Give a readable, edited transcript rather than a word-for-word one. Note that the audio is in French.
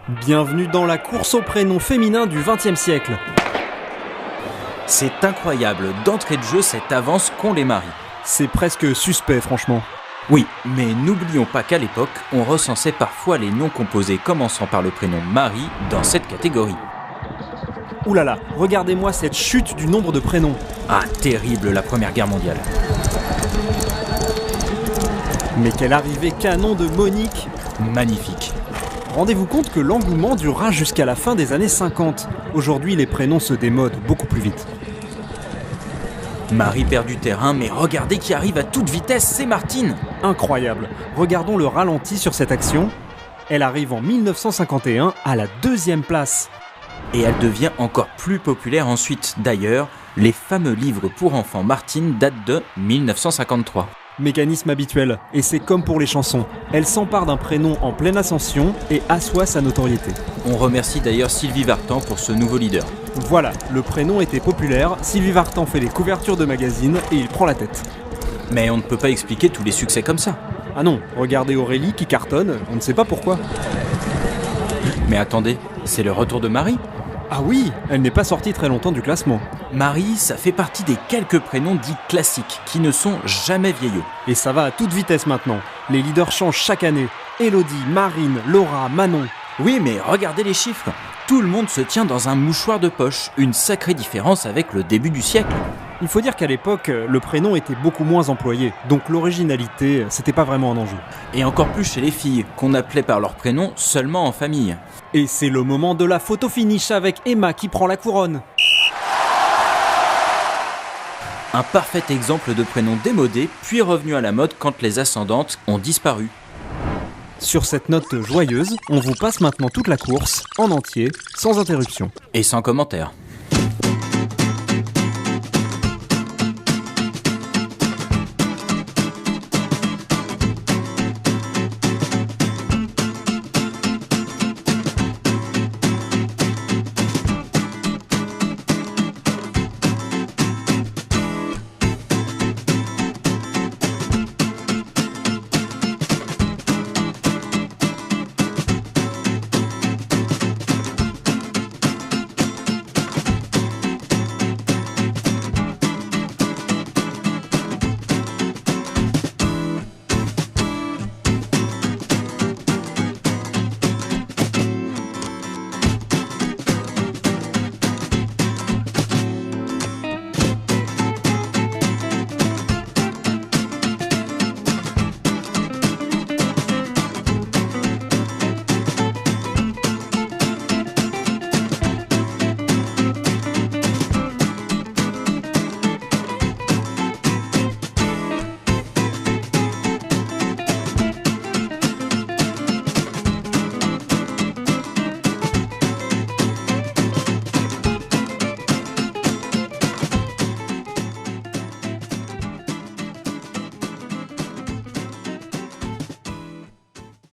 Bienvenue dans la course au prénom féminin du XXe siècle. C'est incroyable, d'entrée de jeu, cette avance qu'ont les maris. C'est presque suspect, franchement. Oui, mais n'oublions pas qu'à l'époque, on recensait parfois les noms composés commençant par le prénom Marie dans cette catégorie. Ouh là là, regardez-moi cette chute du nombre de prénoms. Ah, terrible la Première Guerre mondiale. Mais quelle arrivée canon de Monique. Magnifique. Rendez-vous compte que l'engouement durera jusqu'à la fin des années 50. Aujourd'hui, les prénoms se démodent beaucoup plus vite. Marie perd du terrain, mais regardez qui arrive à toute vitesse, c'est Martine. Incroyable. Regardons le ralenti sur cette action. Elle arrive en 1951 à la 2e place. Et elle devient encore plus populaire ensuite. D'ailleurs, les fameux livres pour enfants Martine datent de 1953. Mécanisme habituel, et c'est comme pour les chansons. Elle s'empare d'un prénom en pleine ascension et assoit sa notoriété. On remercie d'ailleurs Sylvie Vartan pour ce nouveau leader. Voilà, le prénom était populaire, Sylvie Vartan fait les couvertures de magazines et il prend la tête. Mais on ne peut pas expliquer tous les succès comme ça. Ah non, regardez Aurélie qui cartonne, on ne sait pas pourquoi. Mais attendez, c'est le retour de Marie ? Ah oui, elle n'est pas sortie très longtemps du classement. Marie, ça fait partie des quelques prénoms dits classiques, qui ne sont jamais vieillots. Et ça va à toute vitesse maintenant. Les leaders changent chaque année. Élodie, Marine, Laura, Manon. Oui, mais regardez les chiffres. Tout le monde se tient dans un mouchoir de poche, une sacrée différence avec le début du siècle. Il faut dire qu'à l'époque, le prénom était beaucoup moins employé, donc l'originalité, c'était pas vraiment un enjeu. Et encore plus chez les filles, qu'on appelait par leur prénom seulement en famille. Et c'est le moment de la photo finish avec Emma qui prend la couronne. Un parfait exemple de prénom démodé, puis revenu à la mode quand les ascendantes ont disparu. Sur cette note joyeuse, on vous passe maintenant toute la course, en entier, sans interruption. Et sans commentaire.